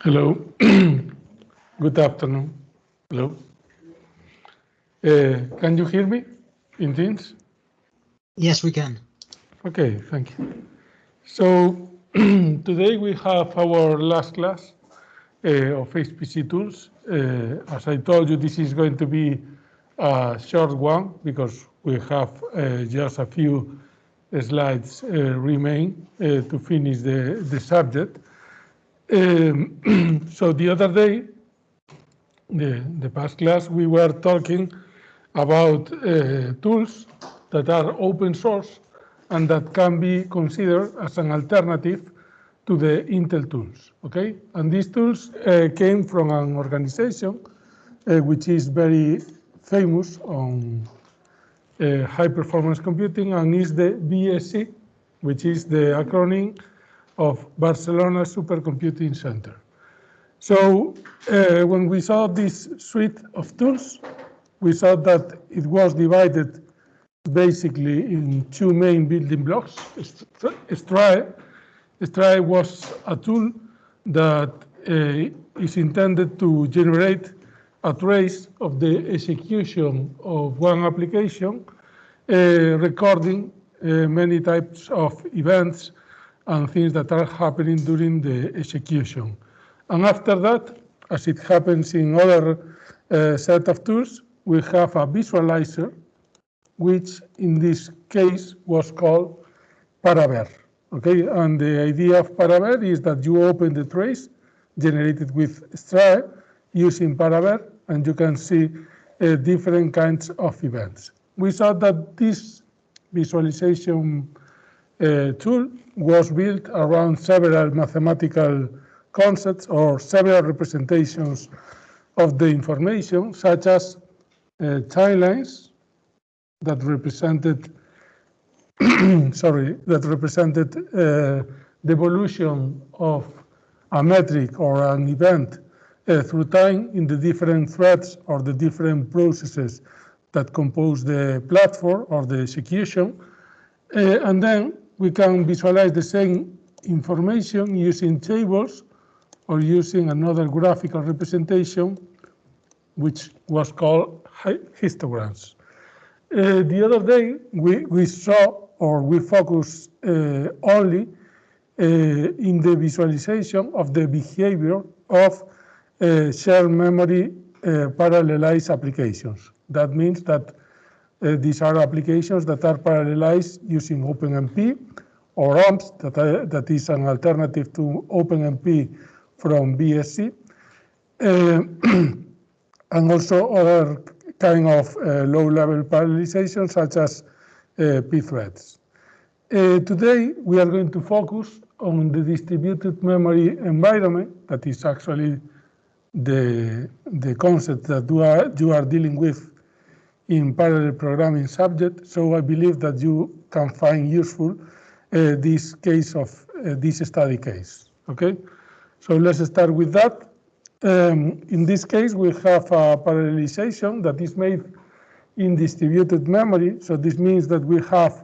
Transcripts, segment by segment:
Hello. Good afternoon. Hello. Can you hear me in Teams? Yes, we can. Okay, thank you. So today we have our last class of HPC tools. As I told you, this is going to be a short one because we have just a few slides remain to finish the subject. So the other day, the past class, we were talking about tools that are open source and that can be considered as an alternative to the Intel tools, okay? And these tools came from an organization which is very famous on high performance computing and is the BSC, which is the acronym of Barcelona Supercomputing Center. So when we saw this suite of tools, we saw that it was divided basically in two main building blocks. Stripe was a tool that is intended to generate a trace of the execution of one application, recording many types of events and things that are happening during the execution. And after that, as it happens in other set of tools, we have a visualizer, which in this case was called Paraver. Okay, and the idea of Paraver is that you open the trace generated with Stripe using Paraver, and you can see different kinds of events. We saw that this visualization tool was built around several mathematical concepts or several representations of the information, such as timelines that represented, the evolution of a metric or an event through time in the different threads or the different processes that compose the platform or the execution. And then we can visualize the same information using tables or using another graphical representation, which was called histograms. The other day, we saw or we focused only in the visualization of the behavior of shared memory parallelized applications. That means that these are applications that are parallelized using OpenMP or AMPS, that is an alternative to OpenMP from BSC, and also other kind of low-level parallelization, such as pthreads. Today, we are going to focus on the distributed memory environment, that is actually the concept that you are dealing with in parallel programming subject. So I believe that you can find useful this case of this study case. Okay, so let's start with that. In this case, we have a parallelization that is made in distributed memory. So this means that we have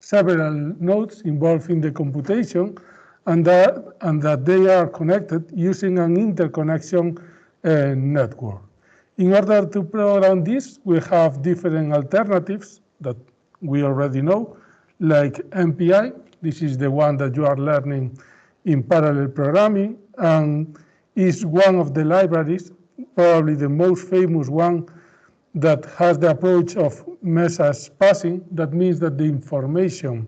several nodes involved in the computation, and that they are connected using an interconnection network. In order to program this, we have different alternatives that we already know, like MPI. This is the one that you are learning in parallel programming, and is one of the libraries, probably the most famous one, that has the approach of message passing. That means that the information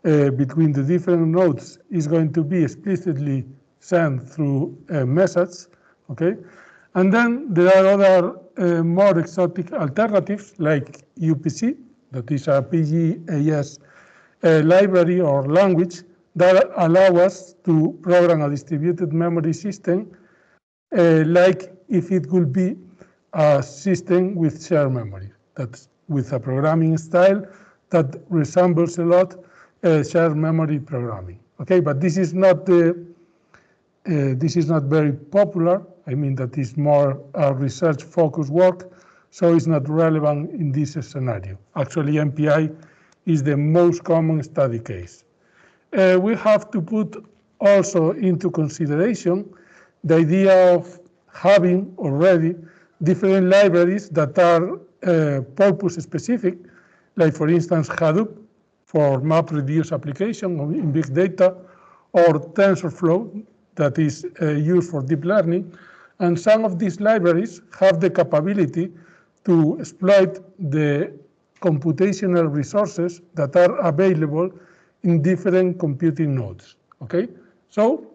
between the different nodes is going to be explicitly sent through a message, okay? And then there are other more exotic alternatives like UPC, that is a PGAS library or language that allow us to program a distributed memory system like if it could be a system with shared memory, that's with a programming style that resembles a lot shared memory programming. Okay, but this is not very popular. I mean, that is more research-focused work, so it's not relevant in this scenario. Actually, MPI is the most common study case. We have to put also into consideration the idea of having already different libraries that are purpose specific, like for instance Hadoop for MapReduce application in big data, or TensorFlow that is used for deep learning. And some of these libraries have the capability to exploit the computational resources that are available in different computing nodes, okay? So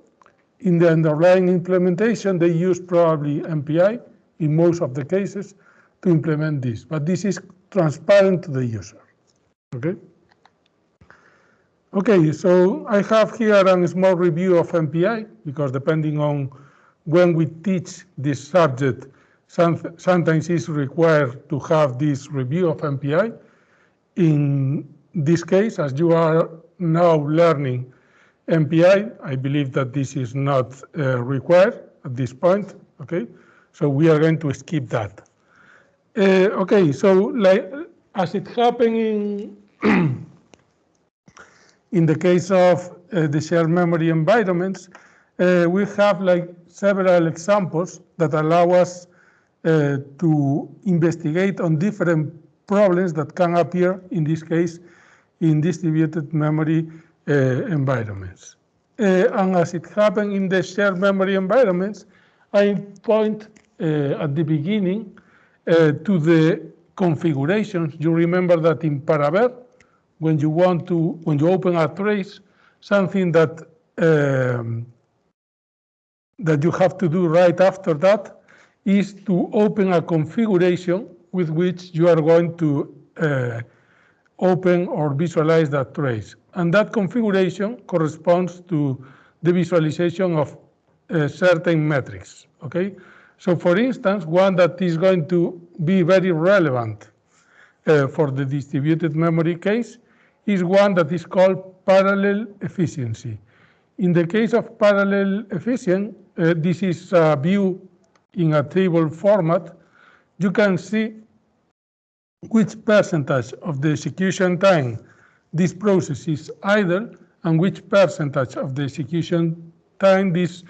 in the underlying implementation, they use probably MPI in most of the cases to implement this, but this is transparent to the user, okay? Okay, so I have here a small review of MPI, because depending on when we teach this subject, sometimes it's required to have this review of MPI. In this case, as you are now learning MPI, I believe that this is not required at this point, okay? So we are going to skip that. Okay, so like as it happened in the case of the shared memory environments, we have like several examples that allow us to investigate on different problems that can appear, in this case, in distributed memory environments. And as it happened in the shared memory environments, I point at the beginning to the configurations. You remember that in Paraver, when you open a trace, something that that you have to do right after that is to open a configuration with which you are going to open or visualize that trace. And that configuration corresponds to the visualization of certain metrics, okay? So for instance, one that is going to be very relevant for the distributed memory case is one that is called parallel efficiency. In the case of parallel efficiency, this is a view in a table format. You can see which percentage of the execution time this process is idle and which percentage of the execution time this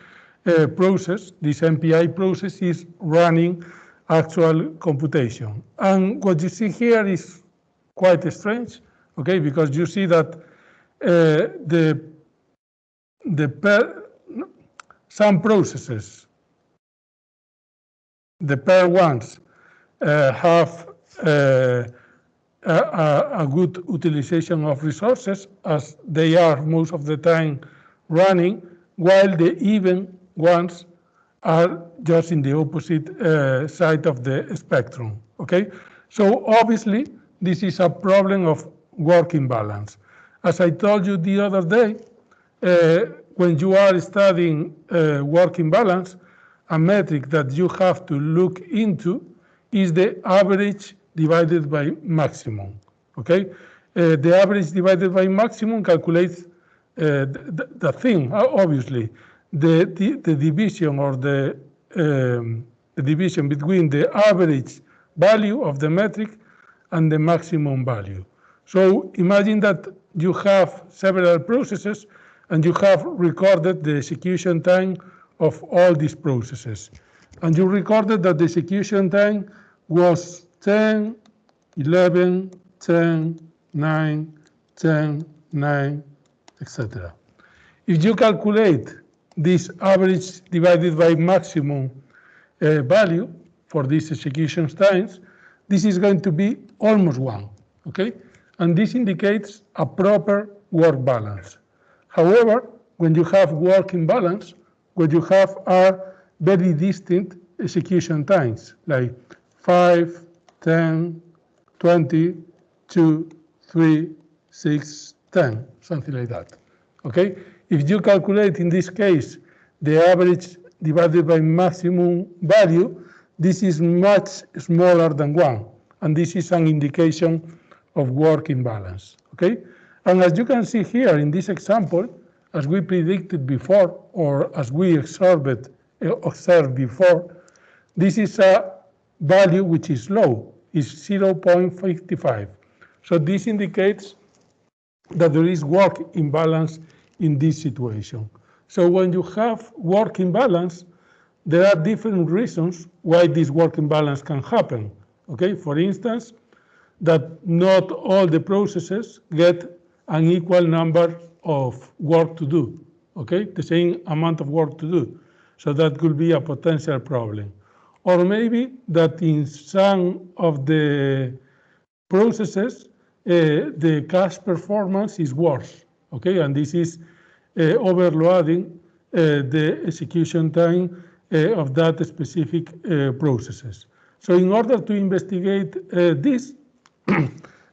process, this MPI process, is running actual computation. And what you see here is quite strange, okay, because you see that some processes, the pair ones, have a good utilization of resources, as they are most of the time running, while the even ones are just in the opposite side of the spectrum, okay? So obviously, this is a problem of working balance. As I told you the other day, when you are studying working balance, a metric that you have to look into is the average divided by maximum, okay? The average divided by maximum calculates the thing, obviously, the division or the division between the average value of the metric and the maximum value. So imagine that you have several processes and you have recorded the execution time of all these processes. And you recorded that the execution time was 10, 11, 10, 9, 10, 9, etc. If you calculate this average divided by maximum value for these execution times, this is going to be almost 1, okay? And this indicates a proper work balance. However, when you have work imbalance, what you have are very distinct execution times, like 5, 10, 20, 2, 3, 6, 10, something like that, okay? If you calculate, in this case, the average divided by maximum value, this is much smaller than 1, and this is an indication of work imbalance, okay? And as you can see here in this example, as we predicted before, or as we observed before, this is a value which is low, is 0.55. So this indicates that there is work imbalance in this situation. So when you have work imbalance, there are different reasons why this work imbalance can happen. Okay, for instance, that not all the processes get an equal number of work to do. Okay, the same amount of work to do. So that could be a potential problem. Or maybe that in some of the processes, the cache performance is worse, okay? And this is overloading the execution time of that specific processes. So in order to investigate this,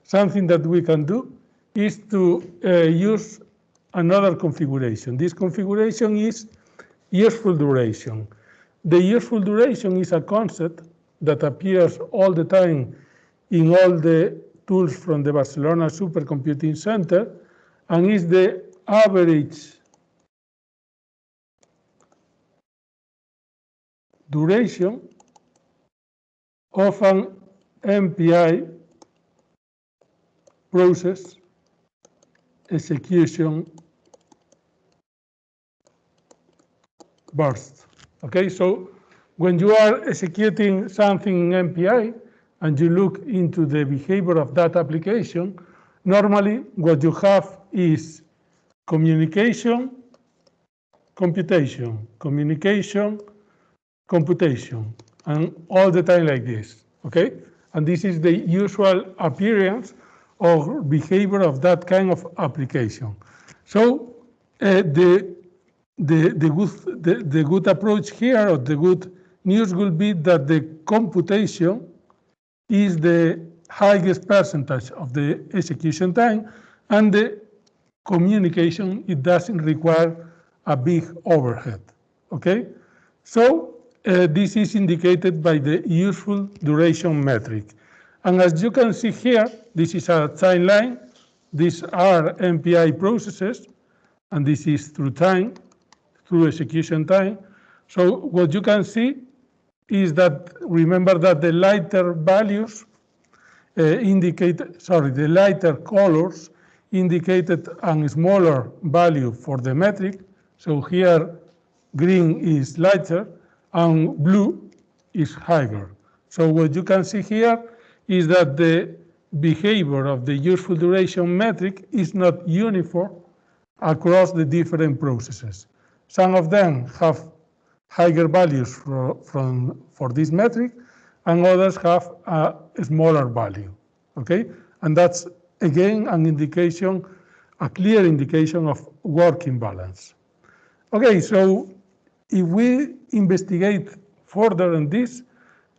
something that we can do is to use another configuration. This configuration is useful duration. The useful duration is a concept that appears all the time in all the tools from the Barcelona Supercomputing Center, and is the average duration of an MPI process execution burst. Okay, so when you are executing something in MPI and you look into the behavior of that application, normally what you have is communication, computation, communication, computation, and all the time like this, okay? And this is the usual appearance or behavior of that kind of application. So the good approach here, or the good news will be that the computation is the highest percentage of the execution time, and the communication, it doesn't require a big overhead, okay? So this is indicated by the useful duration metric. And as you can see here, this is a timeline. These are MPI processes, and this is through time, through execution time. So what you can see is that, remember that the lighter values the lighter colors indicated a smaller value for the metric. So here, green is lighter and blue is higher. So what you can see here is that the behavior of the useful duration metric is not uniform across the different processes. Some of them have higher values for this metric, and others have a smaller value, okay? And that's, again, an indication, a clear indication of work imbalance. Okay, so if we investigate further on this,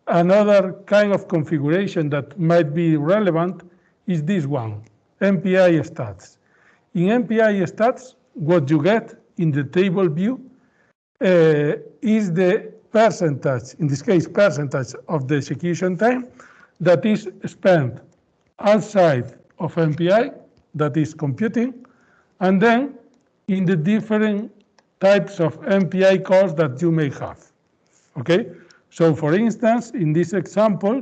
another kind of configuration that might be relevant is this one, MPI stats. In MPI stats, what you get in the table view is the percentage, in this case, percentage of the execution time that is spent outside of MPI, that is computing, and then in the different types of MPI calls that you may have, okay? So for instance, in this example,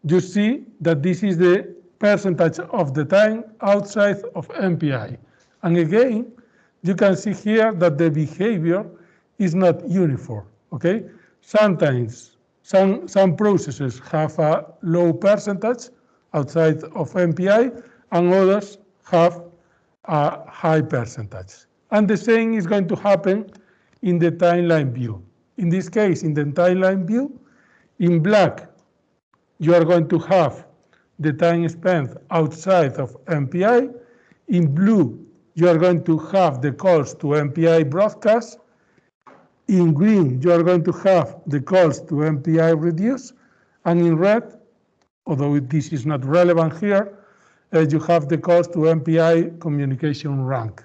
you see that this is the percentage of the time outside of MPI. And again, you can see here that the behavior is not uniform, okay? Sometimes some processes have a low percentage outside of MPI, and others have a high percentage. And the same is going to happen in the timeline view. In this case, in the timeline view, in black, you are going to have the time spent outside of MPI. In blue, you are going to have the calls to MPI broadcast. In green, you are going to have the calls to MPI reduce. And in red, although this is not relevant here, you have the calls to MPI communication rank.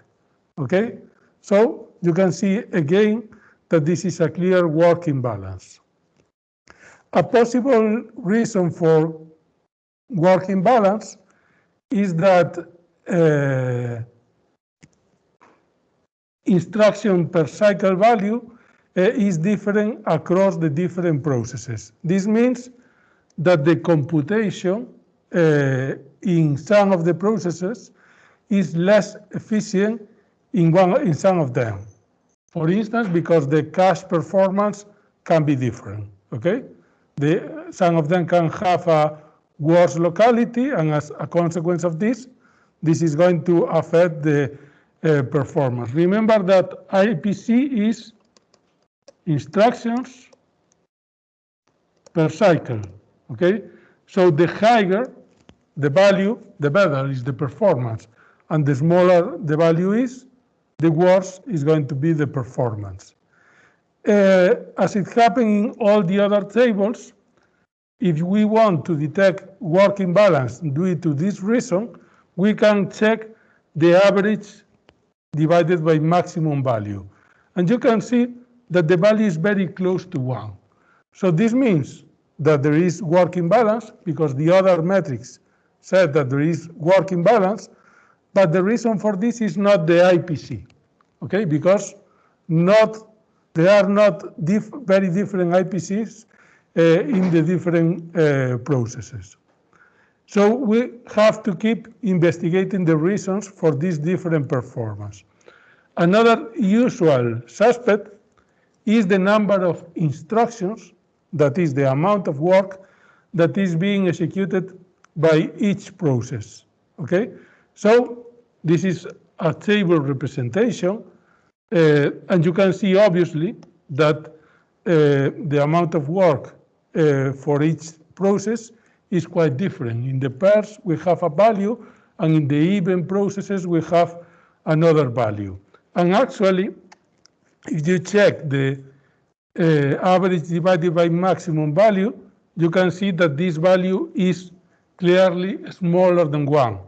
Okay? So you can see again that this is a clear work imbalance. A possible reason for work imbalance is that instruction per cycle value is different across the different processes. This means that the computation in some of the processes is less efficient in some of them. For instance, because the cache performance can be different, okay? Some of them can have a worse locality, and as a consequence of this is going to affect the performance. Remember that HPC is instructions per cycle, okay? So the higher the value, the better is the performance, and the smaller the value is, the worse is going to be the performance. As it happened in all the other tables, if we want to detect work imbalance due to this reason, we can check the average divided by maximum value. And you can see that the value is very close to 1. So this means that there is work imbalance because the other metrics said that there is work imbalance, but the reason for this is not the HPC, okay? Because there are not very different HPCs in the different processes. So we have to keep investigating the reasons for this different performance. Another usual suspect is the number of instructions, that is the amount of work that is being executed by each process, okay? So this is a table representation, and you can see obviously that the amount of work for each process is quite different. In the pairs, we have a value, and in the even processes, we have another value. And actually, if you check the average divided by maximum value, you can see that this value is clearly smaller than 1.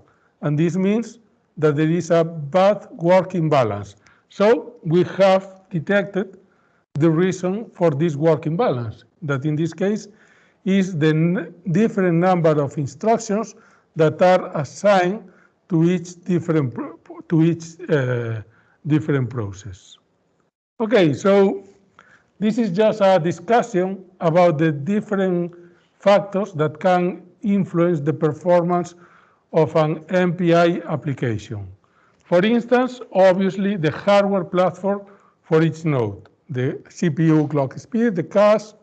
And this means that there is a bad work imbalance. So we have detected the reason for this work imbalance, that in this case is the different number of instructions that are assigned to each different process. Okay, so this is just a discussion about the different factors that can influence the performance of an MPI application. For instance, obviously the hardware platform for each node, the CPU clock speed, the cache,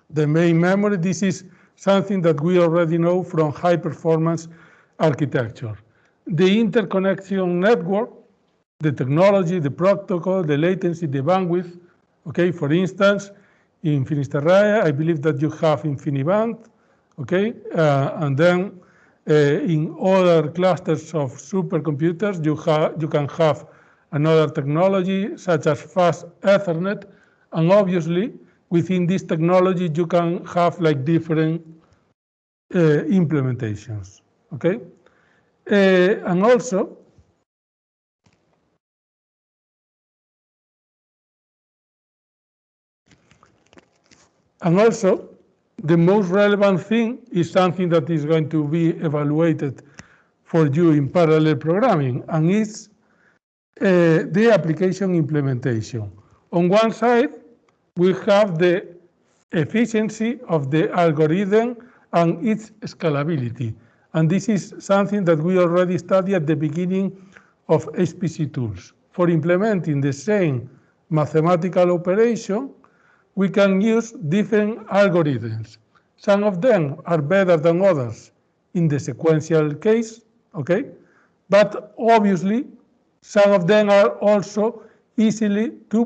the main memory. This is something that we already know from high performance architecture. The interconnection network, the technology, the protocol, the latency, the bandwidth. Okay, for instance, in Finisterrae, I believe that you have InfiniBand, okay, and then in other clusters of supercomputers, you can have another technology such as fast Ethernet, and obviously within this technology you can have like different implementations, okay, and also the most relevant thing is something that is going to be evaluated for you in parallel programming, and it's the application implementation. On one side, we have the efficiency of the algorithm and its scalability. And this is something that we already studied at the beginning of HPC tools. For implementing the same mathematical operation, we can use different algorithms. Some of them are better than others in the sequential case, okay? But obviously, some of them are also easier to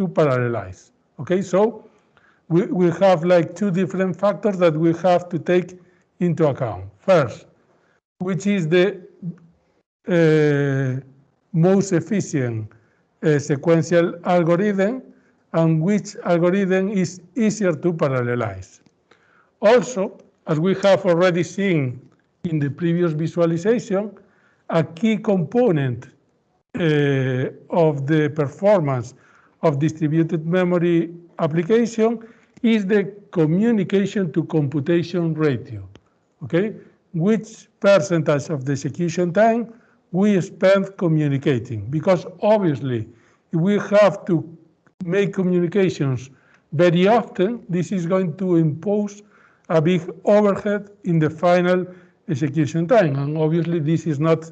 parallelize, okay? So we have like two different factors that we have to take into account. First, which is the most efficient sequential algorithm, and which algorithm is easier to parallelize. Also, as we have already seen in the previous visualization, a key component of the performance of distributed memory application is the communication to computation ratio, okay? Which percentage of the execution time we spend communicating, because obviously if we have to make communications very often, this is going to impose a big overhead in the final execution time, and obviously this is not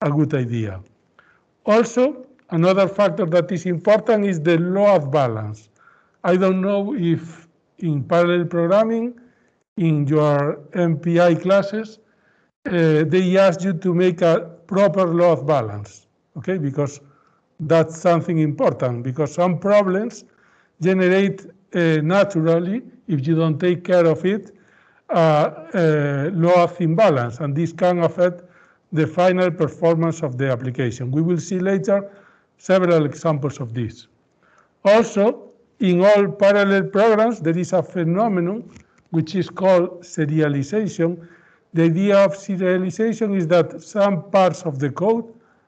a good idea. Also, another factor that is important is the load balance. I don't know if in parallel programming, in your MPI classes, they ask you to make a proper load balance, okay? Because that's something important, because some problems generate naturally, if you don't take care of it, load imbalance, and this can affect the final performance of the application. We will see later several examples of this. Also, in all parallel programs, there is a phenomenon which is called serialization. The idea of serialization is that some parts of the code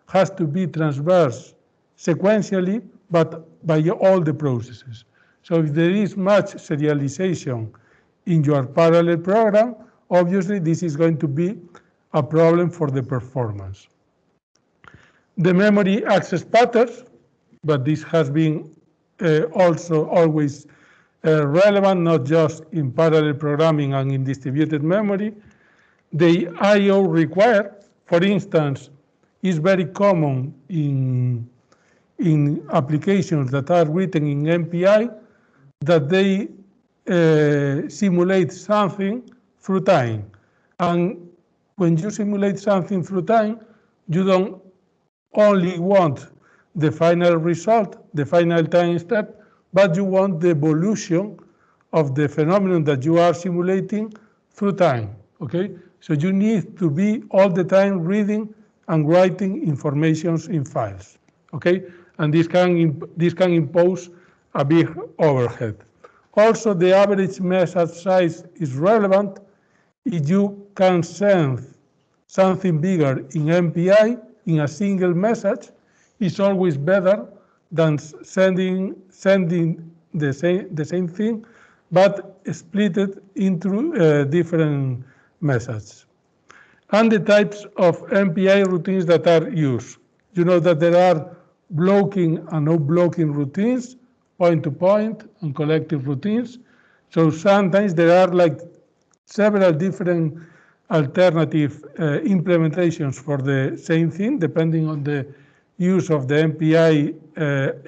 has to be transversed sequentially, but by all the processes. So if there is much serialization in your parallel program, obviously this is going to be a problem for the performance. The memory access patterns, but this has been also always relevant, not just in parallel programming and in distributed memory. The I/O required, for instance, is very common in applications that are written in MPI, that they simulate something through time. And when you simulate something through time, you don't only want the final result, the final time step, but you want the evolution of the phenomenon that you are simulating through time, okay? So you need to be all the time reading and writing informations in files, okay? And this can impose a big overhead. Also, the average message size is relevant. If you can send something bigger in MPI in a single message, it's always better than sending the same thing, but split it into different messages. And the types of MPI routines that are used. You know that there are blocking and no blocking routines, point-to-point and collective routines. So sometimes there are like several different alternative implementations for the same thing, depending on the use of the MPI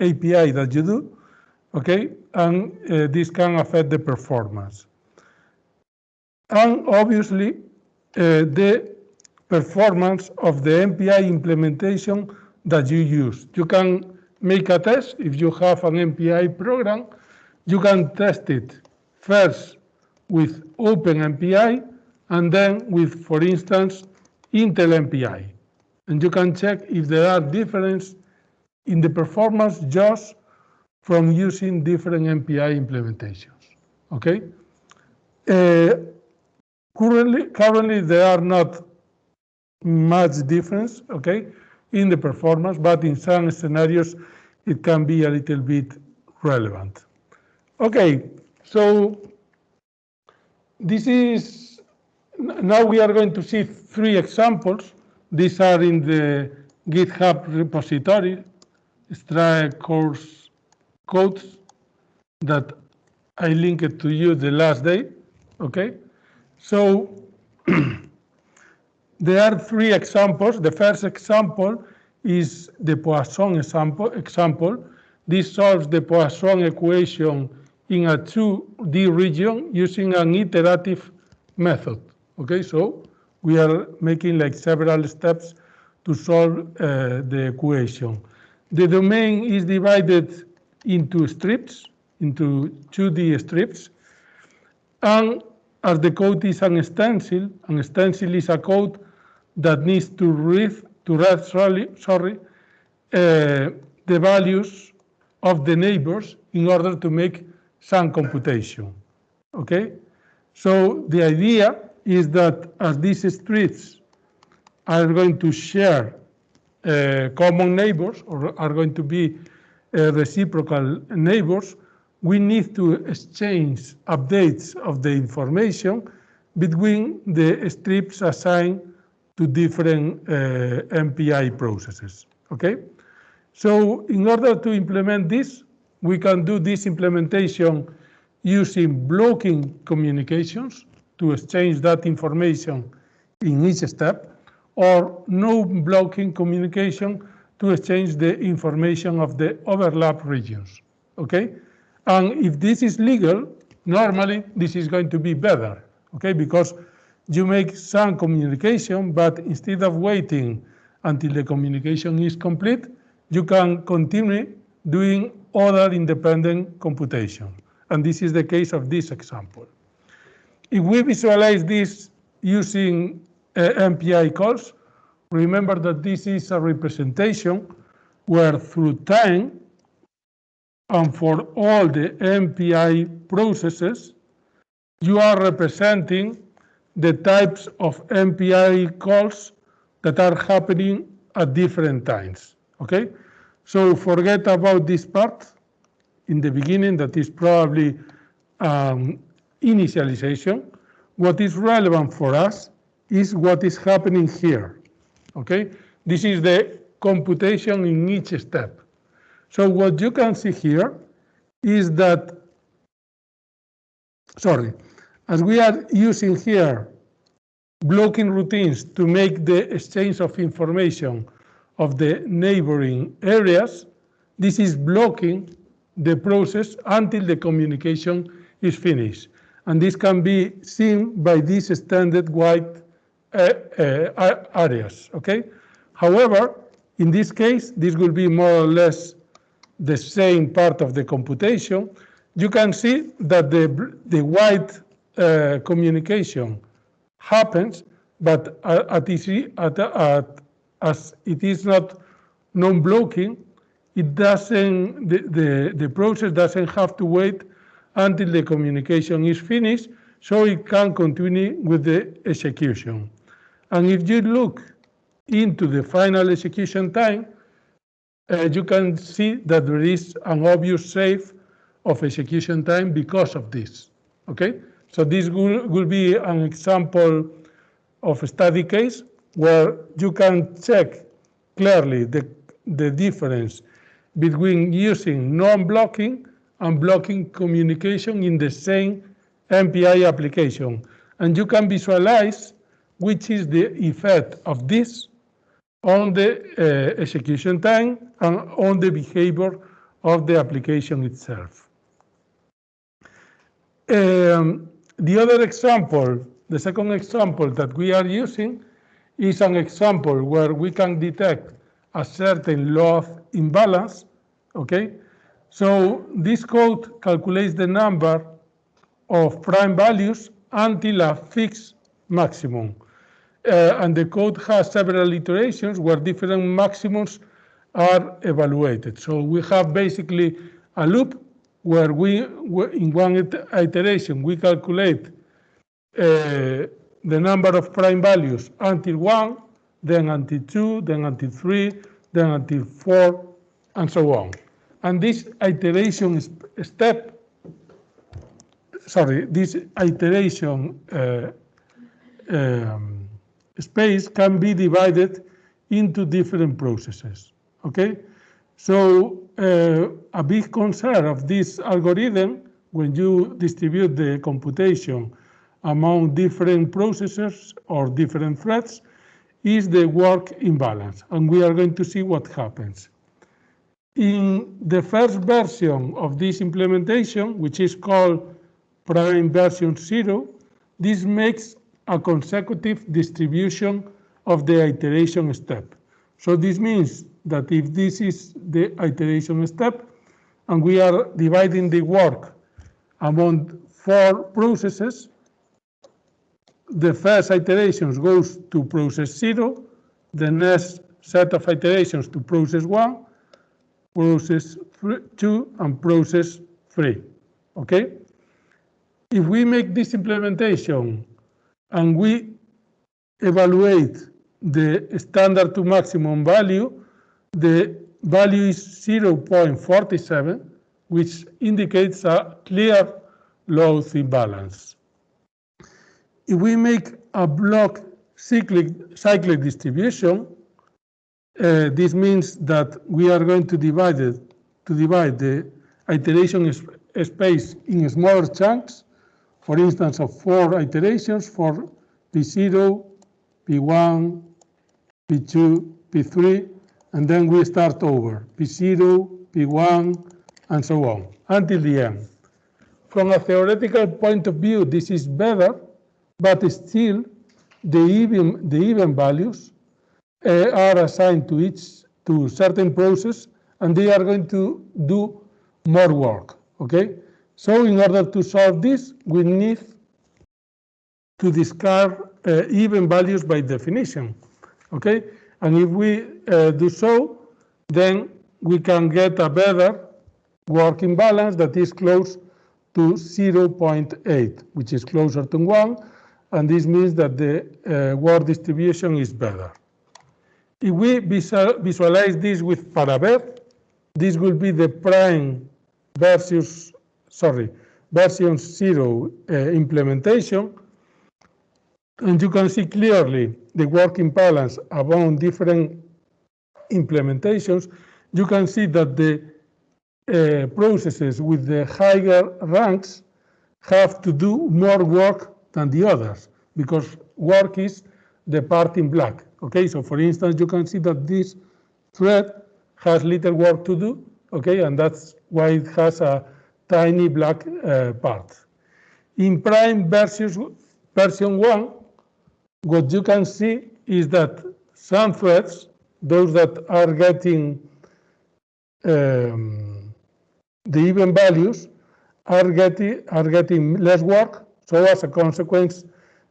API that you do, okay? And this can affect the performance. And obviously, the performance of the MPI implementation that you use. You can make a test. If you have an MPI program, you can test it first with OpenMPI and then with, for instance, Intel MPI. And you can check if there are differences in the performance just from using different MPI implementations, okay? Currently, there are not much difference, okay, in the performance, but in some scenarios, it can be a little bit relevant. Okay, so this is, now we are going to see 3 examples. These are in the GitHub repository, Stripe course codes that I linked to you the last day, okay? So there are 3 examples. The first example is the Poisson example. This solves the Poisson equation in a 2D region using an iterative method, okay? So we are making like several steps to solve the equation. The domain is divided into strips, into 2D strips. And as the code is an stencil is a code that needs to read the values of the neighbors in order to make some computation, okay? So the idea is that as these strips are going to share common neighbors or are going to be reciprocal neighbors, we need to exchange updates of the information between the strips assigned to different MPI processes, okay? So in order to implement this, we can do this implementation using blocking communications to exchange that information in each step, or no blocking communication to exchange the information of the overlap regions, okay? And if this is legal, normally this is going to be better, okay? Because you make some communication, but instead of waiting until the communication is complete, you can continue doing other independent computation. And this is the case of this example. If we visualize this using MPI calls, remember that this is a representation where through time and for all the MPI processes, you are representing the types of MPI calls that are happening at different times, okay? So forget about this part in the beginning that is probably initialization. What is relevant for us is what is happening here, okay? This is the computation in each step. So what you can see here is that, as we are using here blocking routines to make the exchange of information of the neighboring areas, this is blocking the process until the communication is finished. And this can be seen by these extended white areas, okay? However, in this case, this will be more or less the same part of the computation. You can see that the white communication happens, but as it is not non-blocking, it doesn't, the process doesn't have to wait until the communication is finished, so it can continue with the execution. And if you look into the final execution time, you can see that there is an obvious save of execution time because of this, okay? So this will be an example of a study case where you can check clearly the difference between using non-blocking and blocking communication in the same MPI application. And you can visualize which is the effect of this on the execution time and on the behavior of the application itself. The other example, the second example that we are using is an example where we can detect a certain load imbalance, okay? So this code calculates the number of prime values until a fixed maximum. And the code has several iterations where different maximums are evaluated. So we have basically a loop where in one iteration, we calculate the number of prime values until 1, then until 2, then until 3, then until 4, and so on. And this iteration space can be divided into different processes, okay? So a big concern of this algorithm, when you distribute the computation among different processors or different threads, is the work imbalance. And we are going to see what happens. In the first version of this implementation, which is called prime version 0, this makes a consecutive distribution of the iteration step. So this means that if this is the iteration step, and we are dividing the work among 4 processes, the first iteration goes to process 0, the next set of iterations to process 1, process 2, and process 3, okay? If we make this implementation and we evaluate the standard to maximum value, the value is 0.47, which indicates a clear load imbalance. If we make a block cyclic distribution, this means that we are going to divide the iteration space in smaller chunks, for instance, of 4 iterations for P0, P1, P2, P3, and then we start over, P0, P1, and so on, until the end. From a theoretical point of view, this is better, but still the even values are assigned to certain process, and they are going to do more work, okay? So in order to solve this, we need to discard even values by definition, okay? And if we do so, then we can get a better working balance that is close to 0.8, which is closer to 1, and this means that the work distribution is better. If we visualize this with Paraver, this will be the prime version 0 implementation, and you can see clearly the working balance among different implementations. You can see that the processes with the higher ranks have to do more work than the others, because work is the part in black. Okay, so for instance, you can see that this thread has little work to do, okay, and that's why it has a tiny black part. In prime version 1, what you can see is that some threads, those that are getting the even values, are getting less work. So as a consequence,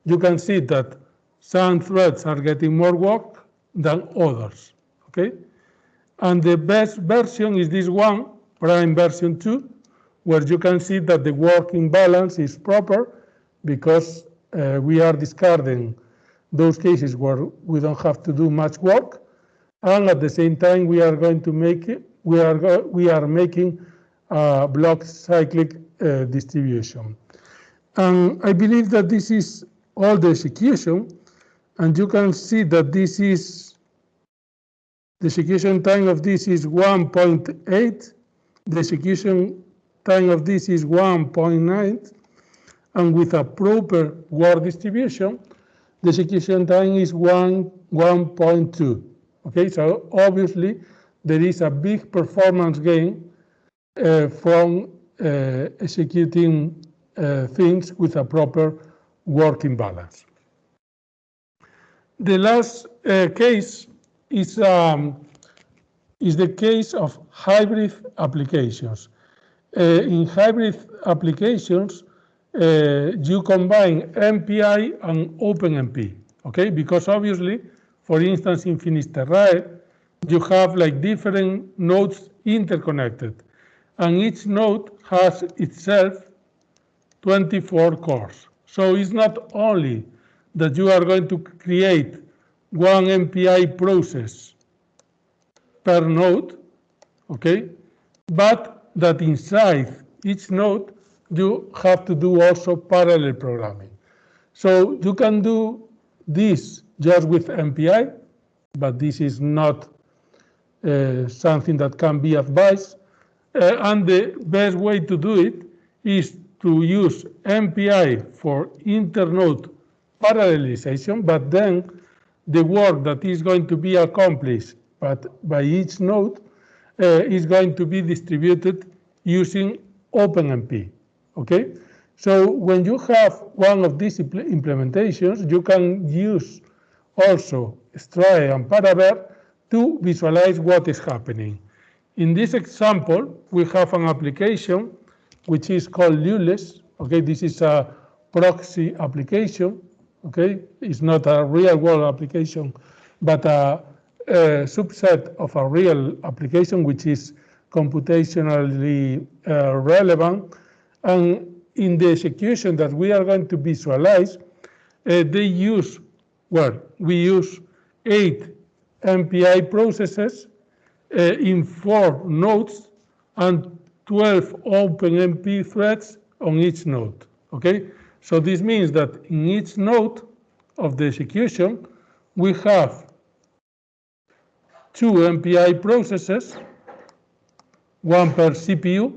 you can see that some threads are getting more work than others, okay? And the best version is this one, prime version 2, where you can see that the working balance is proper because we are discarding those cases where we don't have to do much work, and at the same time we are going to make it, we are making a block cyclic distribution. And I believe that this is all the execution, and you can see that this is the execution time of this is 1.8, the execution time of this is 1.9, and with a proper work distribution, the execution time is 1.2. Okay, so obviously there is a big performance gain from executing things with a proper working balance. The last case is the case of hybrid applications. In hybrid applications, you combine MPI and OpenMP, okay? Because obviously, for instance, in Finisterrae, you have like different nodes interconnected, and each node has itself 24 cores. So it's not only that you are going to create one MPI process per node, okay, but that inside each node you have to do also parallel programming. So you can do this just with MPI, but this is not something that can be advised. And the best way to do it is to use MPI for internode parallelization, but then the work that is going to be accomplished by each node is going to be distributed using OpenMP, okay? So when you have one of these implementations, you can use also Strae and Paraver to visualize what is happening. In this example, we have an application which is called Lules. Okay, this is a proxy application. Okay, it's not a real-world application, but a subset of a real application which is computationally relevant. And in the execution that we are going to visualize, we use 8 MPI processes in 4 nodes and 12 OpenMP threads on each node, okay? So this means that in each node of the execution, we have 2 MPI processes, 1 per CPU,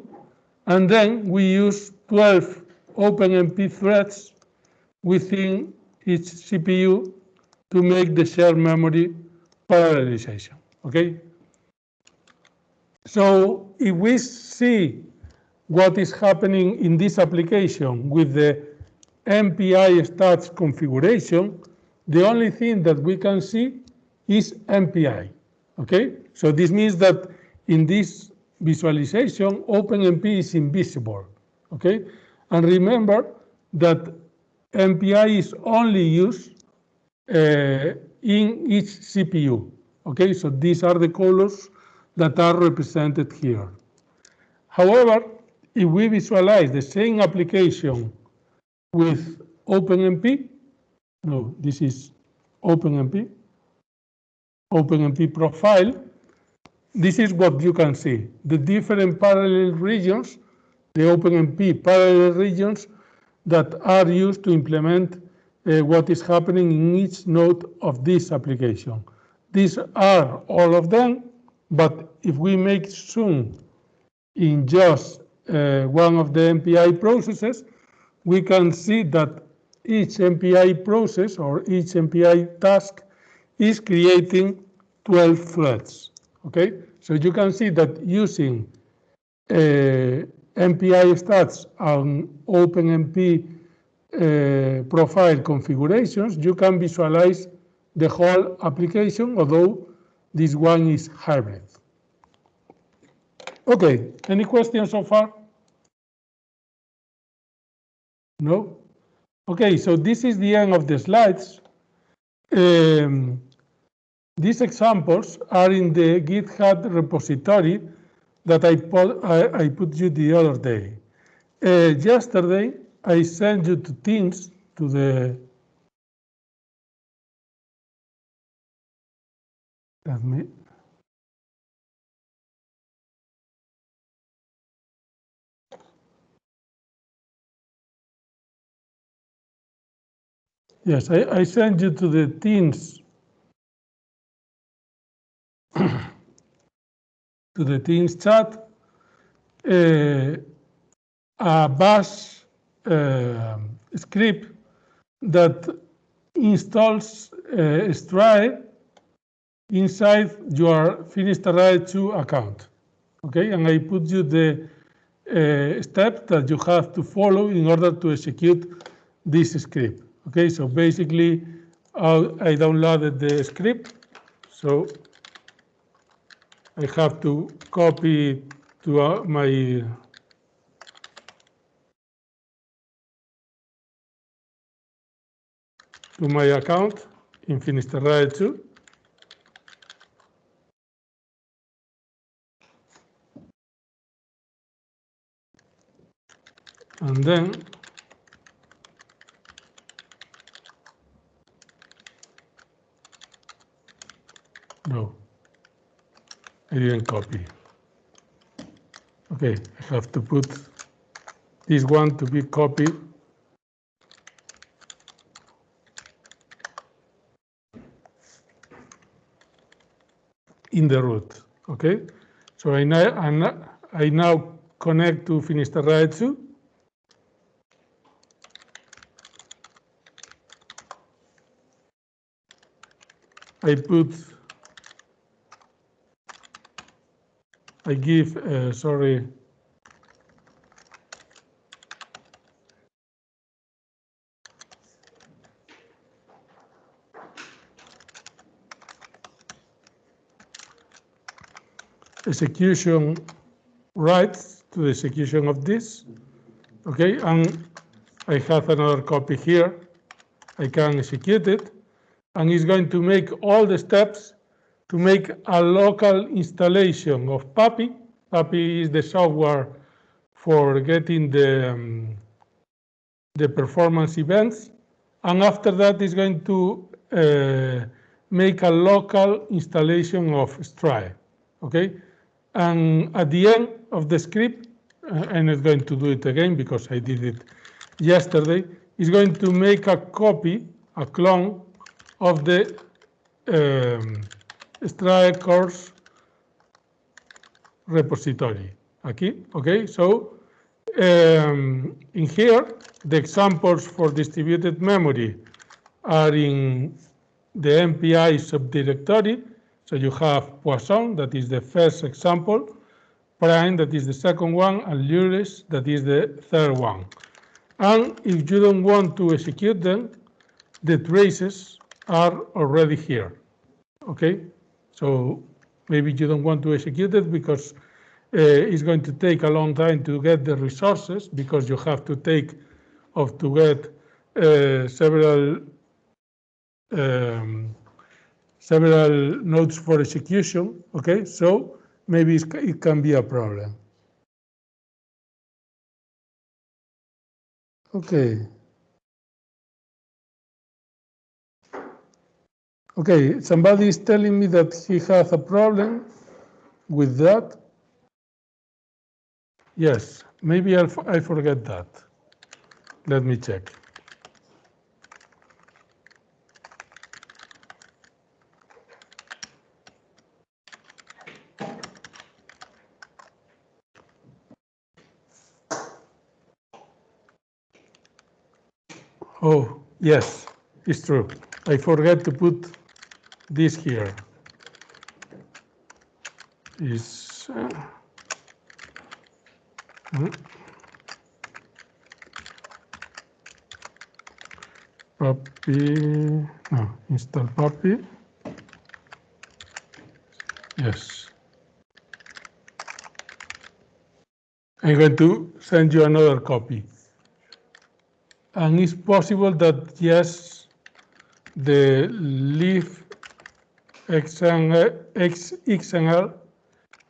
and then we use 12 OpenMP threads within each CPU to make the shared memory parallelization, okay? So if we see what is happening in this application with the MPI stats configuration, the only thing that we can see is MPI. Okay? So this means that in this visualization, OpenMP is invisible. Okay? And remember that MPI is only used in each CPU. Okay, so these are the colors that are represented here. However, if we visualize the same application with OpenMP, no, this is OpenMP profile, this is what you can see. The different parallel regions, the OpenMP parallel regions that are used to implement what is happening in each node of this application. These are all of them, but if we make zoom in just one of the MPI processes, we can see that each MPI process or each MPI task is creating 12 threads. Okay, so you can see that using MPI stats and OpenMP profile configurations, you can visualize the whole application, although this one is hybrid. Okay, any questions so far? No? Okay, so this is the end of the slides. These examples are in the GitHub repository that I put you the other day. Yesterday, I sent you to Teams, to the, let me, yes, I sent you to the Teams, to the Teams chat, a bash script that installs Stripe inside your Finisterrae 2 account. Okay, and I put you the steps that you have to follow in order to execute this script. Okay, so basically I downloaded the script, so I have to copy to my account in Finisterrae 2. And then no, I didn't copy. Okay, I have to put this one to be copied in the root. Okay, so I now connect to Finisterrae 2. I give, sorry, execution rights to the execution of this. Okay, and I have another copy here. I can execute it, and it's going to make all the steps to make a local installation of PAPI. PAPI is the software for getting the performance events, and after that is going to make a local installation of Stripe. Okay, and at the end of the script, I'm not going to do it again because I did it yesterday, is going to make a copy, a clone of the Stripe course repository. Okay, so in here, the examples for distributed memory are in the MPI subdirectory. So you have Poisson, that is the first example, prime, that is the second one, and Luris, that is the third one. And if you don't want to execute them, the traces are already here. Okay, so maybe you don't want to execute it because it's going to take a long time to get the resources, because you have to take off to get several nodes for execution. Okay, so maybe it can be a problem. Okay. Okay, somebody is telling me that he has a problem with that. Yes, maybe I forget that. Let me check. Oh, yes, it's true. I forgot to put this here. Is puppy, no, install puppy. Yes. I'm going to send you another copy. And it's possible that, yes, the leaf XML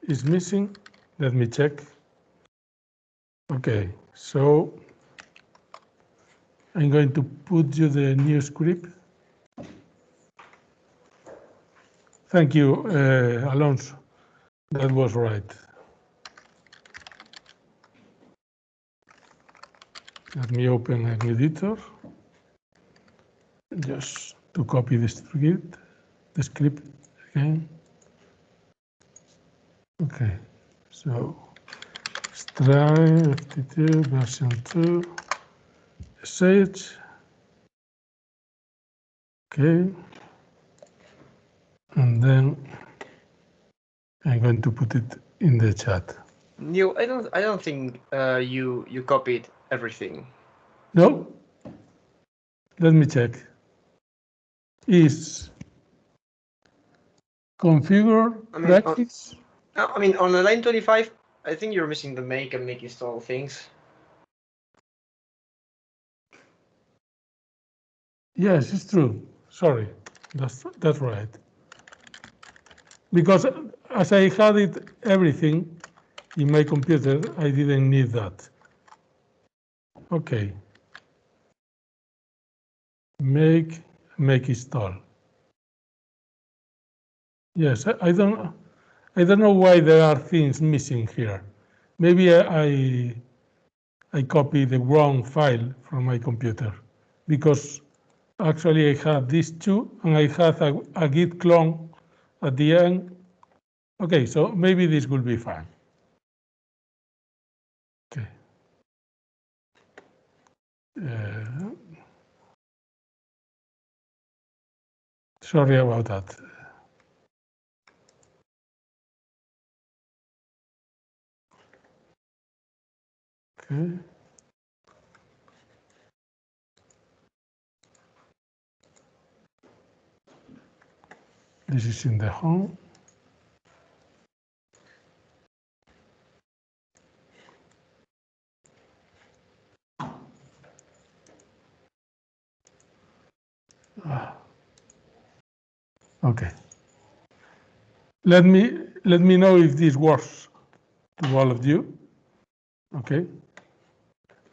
is missing. Let me check. Okay, so I'm going to put you the new script. Thank you, Alonso. That was right. Let me open an editor just to copy the script again. Okay, so try FTT version 2 SH. Okay, and then I'm going to put it in the chat. Neil, I don't think you copied everything. No? Let me check. Is configure practice? I mean, on the line 25, I think you're missing the make and make install things. Yes, it's true. Sorry, that's right. Because as I had it everything in my computer, I didn't need that. Okay. Make install. Yes, I don't know why there are things missing here. Maybe I copied the wrong file from my computer, because actually I had these two and I had a git clone at the end. Okay, so maybe this will be fine. Okay. Sorry about that. Okay. This is in the home. Okay. Let me know if this works to all of you. Okay.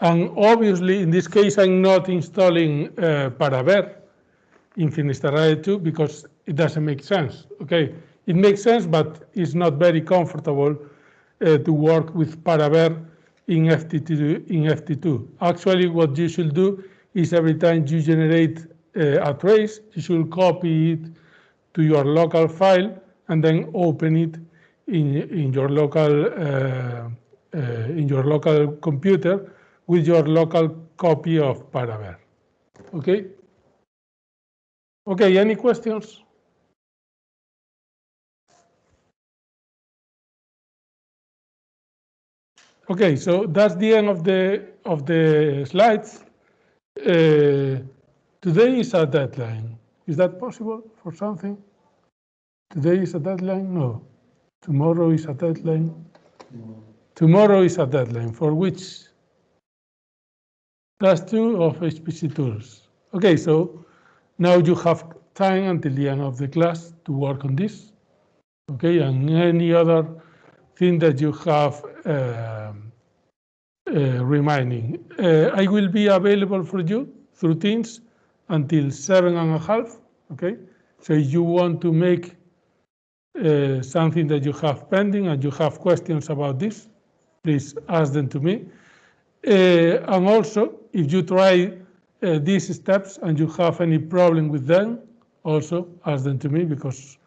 And obviously, in this case, I'm not installing Paraver in Finisterre Array 2 because it doesn't make sense. Okay, it makes sense, but it's not very comfortable to work with Paraver in FT2. Actually, what you should do is every time you generate a trace, you should copy it to your local file and then open it in your local computer with your local copy of Paraver. Okay? Okay, any questions? Okay, so that's the end of the slides. Today is a deadline. Is that possible for something? Today is a deadline? No. Tomorrow is a deadline. Tomorrow is a deadline for which? Class 2 of HPC tools. Okay, so now you have time until the end of the class to work on this. Okay, and any other thing that you have remaining. I will be available for you through Teams until 7:30. Okay, so if you want to make something that you have pending and you have questions about this, please ask them to me. And also, if you try these steps and you have any problem with them, also ask them to me, because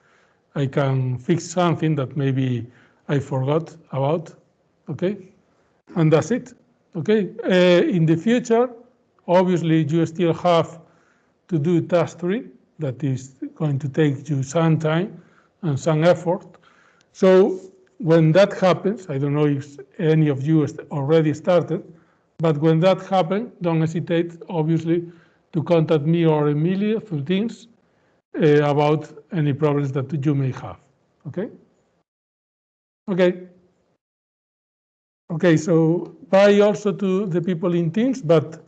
I can fix something that maybe I forgot about. Okay, and that's it. Okay, in the future, obviously you still have to do task 3. That is going to take you some time and some effort. So when that happens, I don't know if any of you already started, but when that happens, don't hesitate, obviously, to contact me or Emilio through Teams about any problems that you may have. Okay? Okay. Okay, so bye also to the people in Teams, but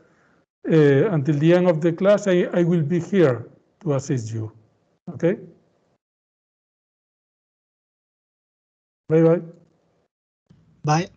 until the end of the class, I will be here to assist you. Okay? Bye-bye. Bye.